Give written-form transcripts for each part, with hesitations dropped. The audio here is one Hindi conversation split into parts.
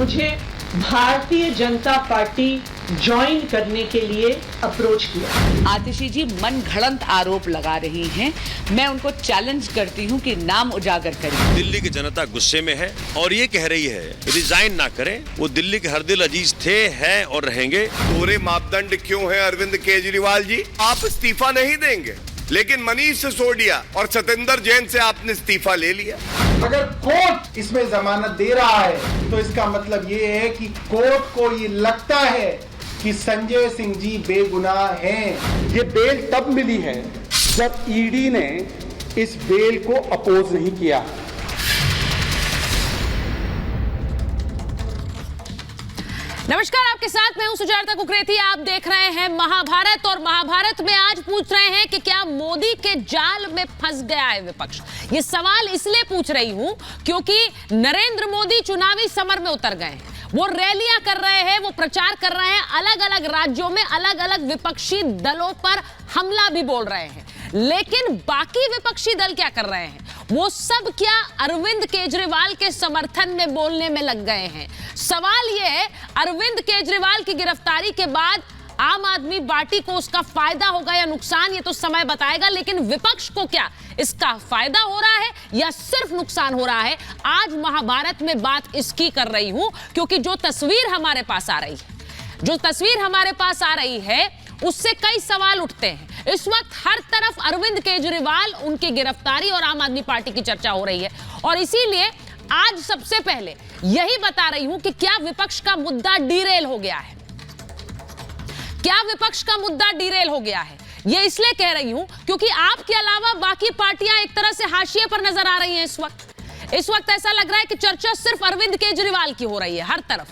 मुझे भारतीय जनता पार्टी ज्वाइन करने के लिए अप्रोच किया। आतिशी जी मन घड़ंत आरोप लगा रही हैं। मैं उनको चैलेंज करती हूं कि नाम उजागर करें। दिल्ली की जनता गुस्से में है और ये कह रही है रिजाइन ना करें। वो दिल्ली के हर दिल अजीज थे, हैं और रहेंगे। पूरे मापदंड क्यों है अरविंद केजरीवाल जी? आप इस्तीफा नहीं देंगे, लेकिन मनीष सिसोदिया और सत्येंद्र जैन से आपने इस्तीफा ले लिया। अगर कोर्ट इसमें जमानत दे रहा है तो इसका मतलब ये है कि कोर्ट को ये लगता है कि संजय सिंह जी बेगुनाह हैं। ये बेल तब मिली है जब ईडी ने इस बेल को अपोज नहीं किया। नमस्कार, आपके साथ मैं हूं सुजाता कुकरेती। आप देख रहे हैं महाभारत, और महाभारत में आज पूछ रहे हैं कि क्या मोदी के जाल में फंस गया है विपक्ष। ये सवाल इसलिए पूछ रही हूं क्योंकि नरेंद्र मोदी चुनावी समर में उतर गए हैं। वो रैलियां कर रहे हैं, वो प्रचार कर रहे हैं, अलग अलग राज्यों में अलग अलग विपक्षी दलों पर हमला भी बोल रहे हैं। लेकिन बाकी विपक्षी दल क्या कर रहे हैं? वो सब क्या अरविंद केजरीवाल के समर्थन में बोलने में लग गए हैं? सवाल यह है, अरविंद केजरीवाल की गिरफ्तारी के बाद आम आदमी पार्टी को उसका फायदा होगा या नुकसान, ये तो समय बताएगा। लेकिन विपक्ष को क्या इसका फायदा हो रहा है या सिर्फ नुकसान हो रहा है? आज महाभारत में बात इसकी कर रही हूं क्योंकि जो तस्वीर हमारे पास आ रही है उससे कई सवाल उठते हैं। इस वक्त हर तरफ अरविंद केजरीवाल, उनकी गिरफ्तारी और आम आदमी पार्टी की चर्चा हो रही है, और इसीलिए आज सबसे पहले यही बता रही हूं कि क्या विपक्ष का मुद्दा डीरेल हो गया है। क्या विपक्ष का मुद्दा डीरेल हो गया है? यह इसलिए कह रही हूं क्योंकि आपके अलावा बाकी पार्टियां एक तरह से हाशिए पर नजर आ रही हैं। इस वक्त ऐसा लग रहा है कि चर्चा सिर्फ अरविंद केजरीवाल की हो रही है हर तरफ,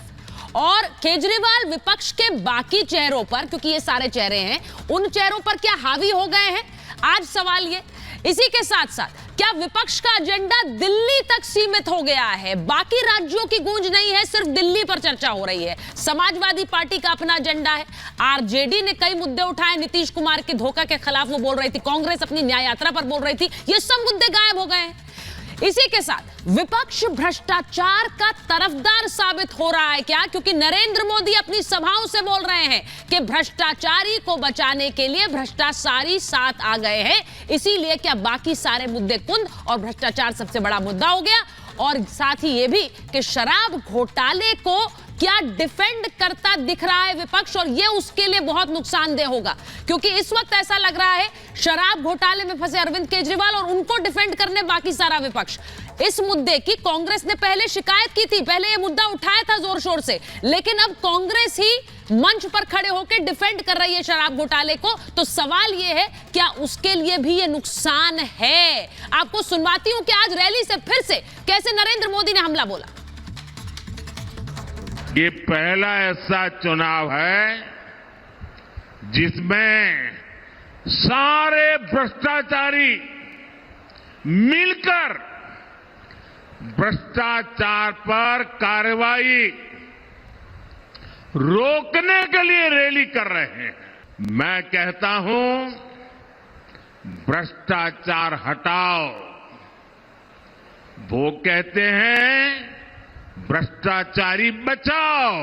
और केजरीवाल विपक्ष के बाकी चेहरों पर, क्योंकि ये सारे चेहरे हैं, उन चेहरों पर क्या हावी हो गए हैं? आज सवाल ये। इसी के साथ साथ क्या विपक्ष का एजेंडा दिल्ली तक सीमित हो गया है? बाकी राज्यों की गूंज नहीं है, सिर्फ दिल्ली पर चर्चा हो रही है। समाजवादी पार्टी का अपना एजेंडा है, आरजेडी ने कई मुद्दे उठाए, नीतीश कुमार के धोखा के खिलाफ वो बोल रही थी, कांग्रेस अपनी न्याय यात्रा पर बोल रही थी, ये सब मुद्दे गायब हो गए हैं। इसी के साथ विपक्ष भ्रष्टाचार का तरफदार साबित हो रहा है क्या? क्योंकि नरेंद्र मोदी अपनी सभाओं से बोल रहे हैं कि भ्रष्टाचारी को बचाने के लिए भ्रष्टाचारी साथ आ गए हैं। इसीलिए क्या बाकी सारे मुद्दे कुंद और भ्रष्टाचार सबसे बड़ा मुद्दा हो गया? और साथ ही यह भी कि शराब घोटाले को क्या डिफेंड करता दिख रहा है विपक्ष, और यह उसके लिए बहुत नुकसानदेह होगा क्योंकि इस वक्त ऐसा लग रहा है शराब घोटाले में फंसे अरविंद केजरीवाल और उनको डिफेंड करने बाकी सारा विपक्ष। इस मुद्दे की कांग्रेस ने पहले शिकायत की थी, पहले यह मुद्दा उठाया था जोर शोर से, लेकिन अब कांग्रेस ही मंच पर खड़े होकर डिफेंड कर रही है शराब घोटाले को। तो सवाल यह है, क्या उसके लिए भी यह नुकसान है? आपको सुनवाती हूं कि आज रैली से फिर से कैसे नरेंद्र मोदी ने हमला बोला। ये पहला ऐसा चुनाव है जिसमें सारे भ्रष्टाचारी मिलकर भ्रष्टाचार पर कार्रवाई रोकने के लिए रैली कर रहे हैं। मैं कहता हूं, भ्रष्टाचार हटाओ। वो कहते हैं भ्रष्टाचारी बचाओ।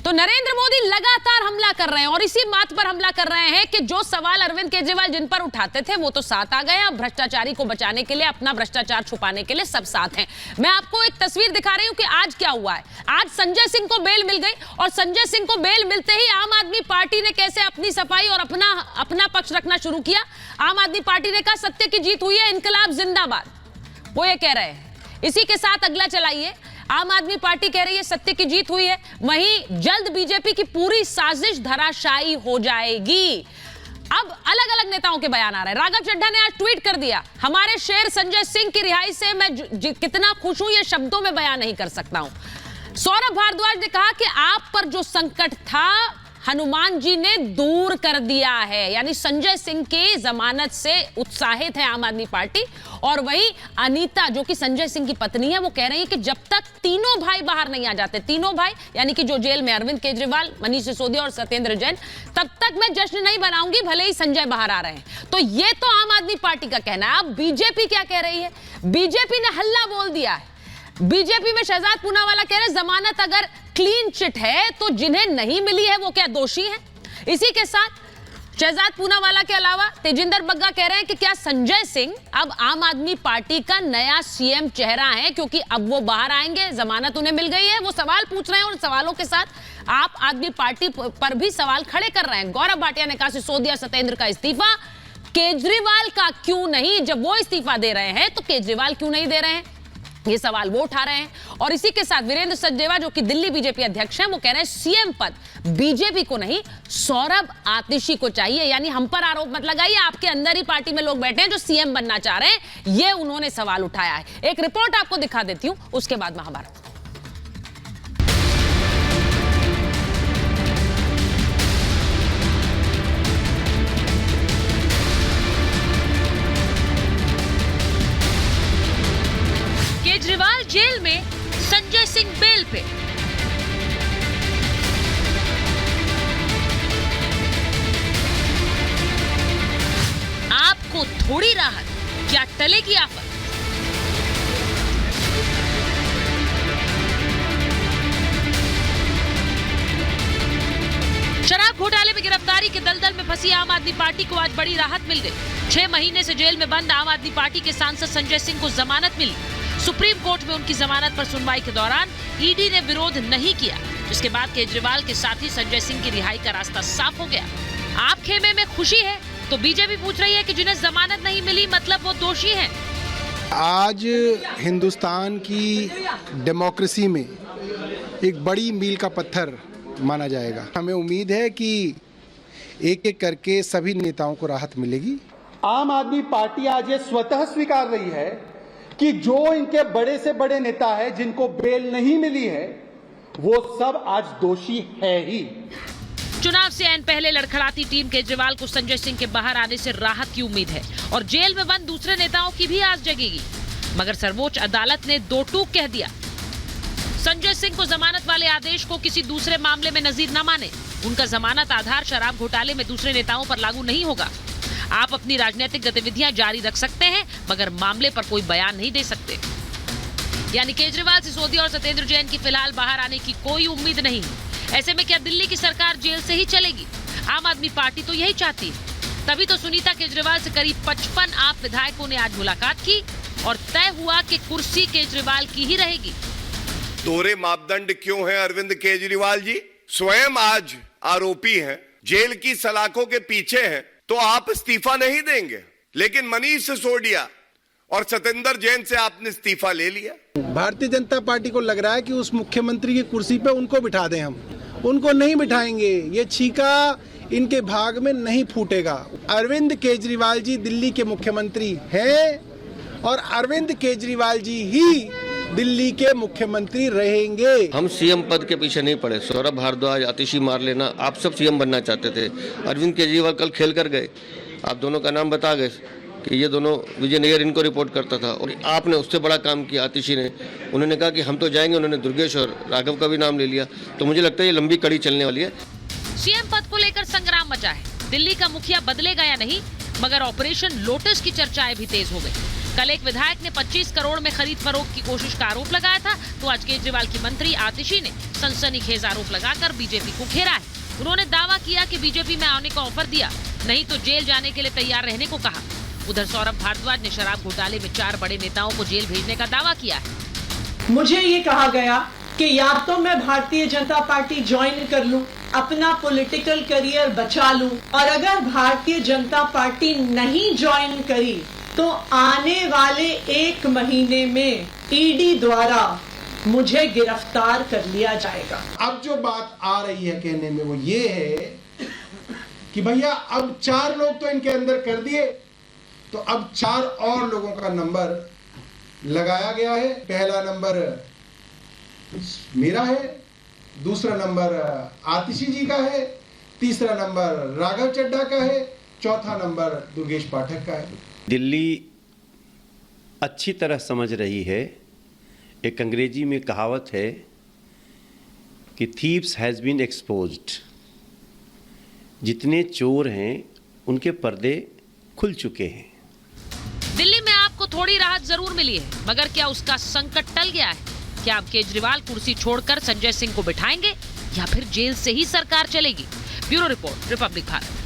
तो नरेंद्र मोदी लगातार हमला कर रहे हैं, और इसी बात पर हमला कर रहे हैं कि जो सवाल अरविंद केजरीवाल जिन पर उठाते थे वो तो साथ आ गए। अब भ्रष्टाचारी को बचाने के लिए, अपना भ्रष्टाचार छुपाने के लिए सब साथ हैं। मैं आपको एक तस्वीर दिखा रही हूं कि आज क्या हुआ है। आज संजय सिंह को बेल मिल गई, और संजय सिंह को बेल मिलते ही आम आदमी पार्टी ने कैसे अपनी सफाई और अपना पक्ष रखना शुरू किया। आम आदमी पार्टी ने कहा सत्य की जीत हुई है, इनकलाब जिंदाबाद, वो ये कह रहे हैं। इसी के साथ अगला चलाइए, आम आदमी पार्टी कह रही है सत्य की जीत हुई है, वहीं जल्द बीजेपी की पूरी साजिश धराशायी हो जाएगी। अब अलग अलग नेताओं के बयान आ रहे हैं। राघव चड्ढा ने आज ट्वीट कर दिया, हमारे शेर संजय सिंह की रिहाई से मैं कितना खुश हूं ये शब्दों में बयान नहीं कर सकता हूं। सौरभ भारद्वाज ने कहा कि आप पर जो संकट था हनुमान जी ने दूर कर दिया है। यानी संजय सिंह की जमानत से उत्साहित है आम आदमी पार्टी। और वही अनीता, जो कि संजय सिंह की पत्नी है, वो कह रही है कि जब तक तीनों भाई बाहर नहीं आ जाते, तीनों भाई यानी कि जो जेल में अरविंद केजरीवाल, मनीष सिसोदिया और सत्येंद्र जैन, तब तक मैं जश्न नहीं बनाऊंगी भले ही संजय बाहर आ रहे हैं। तो ये तो आम आदमी पार्टी का कहना है। अब बीजेपी क्या कह रही है? बीजेपी ने हल्ला बोल दिया है। बीजेपी में शहजाद पूनावाला कह रहे हैं जमानत अगर क्लीन चिट है तो जिन्हें नहीं मिली है वो क्या दोषी हैं? इसी के साथ शहजाद पूनावाला के अलावा तेजिंदर बग्गा कह रहे हैं कि क्या संजय सिंह अब आम आदमी पार्टी का नया सीएम चेहरा है, क्योंकि अब वो बाहर आएंगे, जमानत उन्हें मिल गई है। वो सवाल पूछ रहे हैं और सवालों के साथ आप आदमी पार्टी पर भी सवाल खड़े कर रहे हैं। गौरव भाटिया ने कहा सिसोदिया सत्येंद्र का इस्तीफा, केजरीवाल का क्यों नहीं? जब वो इस्तीफा दे रहे हैं तो केजरीवाल क्यों नहीं दे रहे हैं? ये सवाल वो उठा रहे हैं। और इसी के साथ वीरेंद्र सचदेवा, जो कि दिल्ली बीजेपी अध्यक्ष हैं, वो कह रहे हैं सीएम पद बीजेपी को नहीं, सौरभ आतिशी को चाहिए। यानी हम पर आरोप मत लगाइए, आपके अंदर ही पार्टी में लोग बैठे हैं जो सीएम बनना चाह रहे हैं। ये उन्होंने सवाल उठाया है। एक रिपोर्ट आपको दिखा देती हूं, उसके बाद महाभारत। केजरीवाल जेल में, संजय सिंह बेल पे। आपको थोड़ी राहत, क्या टलेगी आफत? शराब घोटाले में गिरफ्तारी के दलदल में फंसी आम आदमी पार्टी को आज बड़ी राहत मिल गई। 6 महीने से जेल में बंद आम आदमी पार्टी के सांसद संजय सिंह को जमानत मिली। सुप्रीम कोर्ट में उनकी जमानत पर सुनवाई के दौरान ईडी ने विरोध नहीं किया, जिसके बाद केजरीवाल के साथी संजय सिंह की रिहाई का रास्ता साफ हो गया। आप खेमे में खुशी है तो बीजेपी पूछ रही है कि जिन्हें जमानत नहीं मिली मतलब वो दोषी हैं। आज हिंदुस्तान की डेमोक्रेसी में एक बड़ी मील का पत्थर माना जाएगा। हमें उम्मीद है कि एक एक करके सभी नेताओं को राहत मिलेगी। आम आदमी पार्टी आज ये स्वतः स्वीकार रही है कि जो इनके बड़े से बड़े नेता है जिनको बेल नहीं मिली है, वो सब आज दोषी है ही। चुनाव से ऐन पहले लड़खड़ाती टीम केजरीवाल को संजय सिंह के बाहर आने से राहत की उम्मीद है और जेल में बंद दूसरे नेताओं की भी आस जगेगी। मगर सर्वोच्च अदालत ने दो टूक कह दिया। संजय सिंह को जमानत वाले आदेश को किसी दूसरे मामले में नजीर न माने। उनका जमानत आधार शराब घोटाले में दूसरे नेताओं पर लागू नहीं होगा। आप अपनी राजनीतिक गतिविधियां जारी रख सकते हैं मगर मामले पर कोई बयान नहीं दे सकते। यानी केजरीवाल, सिसोदिया और सत्येंद्र जैन की फिलहाल बाहर आने की कोई उम्मीद नहीं है। ऐसे में क्या दिल्ली की सरकार जेल से ही चलेगी? आम आदमी पार्टी तो यही चाहती है। तभी तो सुनीता केजरीवाल से करीब 55 आप विधायकों ने आज मुलाकात की और तय हुआ कि कुर्सी केजरीवाल की ही रहेगी। दोहरे मापदंड क्यों है अरविंद केजरीवाल जी? स्वयं आज आरोपी हैं, जेल की सलाखों के पीछे हैं, तो आप इस्तीफा नहीं देंगे। लेकिन मनीष सिसोदिया और सत्येंद्र जैन से आपने इस्तीफा ले लिया। भारतीय जनता पार्टी को लग रहा है कि उस मुख्यमंत्री की कुर्सी पे उनको बिठा दें। हम उनको नहीं बिठाएंगे। ये छीका इनके भाग में नहीं फूटेगा। अरविंद केजरीवाल जी दिल्ली के मुख्यमंत्री हैं और अरविंद केजरीवाल जी ही दिल्ली के मुख्यमंत्री रहेंगे। हम सीएम पद के पीछे नहीं पड़े। सौरभ भारद्वाज, आतिशी मार लेना, आप सब सीएम बनना चाहते थे। अरविंद केजरीवाल कल खेल कर गए, आप दोनों का नाम बता गए कि ये दोनों, विजय नायर इनको रिपोर्ट करता था और आपने उससे बड़ा काम किया। आतिशी ने, उन्होंने कहा कि हम तो जाएंगे, उन्होंने दुर्गेश और राघव का भी नाम ले लिया। तो मुझे लगता है ये लंबी कड़ी चलने वाली है। सीएम पद को लेकर संग्राम मचा है। दिल्ली का मुखिया बदलेगा या नहीं, मगर ऑपरेशन लोटस की चर्चाएं भी तेज हो गई। कल एक विधायक ने 25 करोड़ में खरीद फरोख्त की कोशिश का आरोप लगाया था, तो आज केजरीवाल की मंत्री आतिशी ने सनसनीखेज आरोप लगाकर बीजेपी को घेरा है। उन्होंने दावा किया कि बीजेपी में आने का ऑफर दिया, नहीं तो जेल जाने के लिए तैयार रहने को कहा। उधर सौरभ भारद्वाज ने शराब घोटाले में 4 बड़े नेताओं को जेल भेजने का दावा किया है। मुझे ये कहा गया कि या तो मैं भारतीय जनता पार्टी ज्वाइन कर लूं, अपना पॉलिटिकल करियर बचा लूं, और अगर भारतीय जनता पार्टी नहीं ज्वाइन करी तो आने वाले 1 महीने में ईडी द्वारा मुझे गिरफ्तार कर लिया जाएगा। अब जो बात आ रही है कहने में वो ये है कि भैया अब 4 लोग तो इनके अंदर कर दिए, तो अब 4 और लोगों का नंबर लगाया गया है। पहला नंबर मेरा है, दूसरा नंबर आतिशी जी का है, तीसरा नंबर राघव चड्ढा का है, चौथा नंबर दुर्गेश पाठक का है। दिल्ली अच्छी तरह समझ रही है, एक अंग्रेजी में कहावत है कि थीव्स हैज़ बीन एक्सपोज्ड, जितने चोर हैं उनके पर्दे खुल चुके हैं। दिल्ली में आपको थोड़ी राहत जरूर मिली है, मगर क्या उसका संकट टल गया है? क्या अब केजरीवाल कुर्सी छोड़कर संजय सिंह को बिठाएंगे या फिर जेल से ही सरकार चलेगी? Bureau report, Republic Bharat.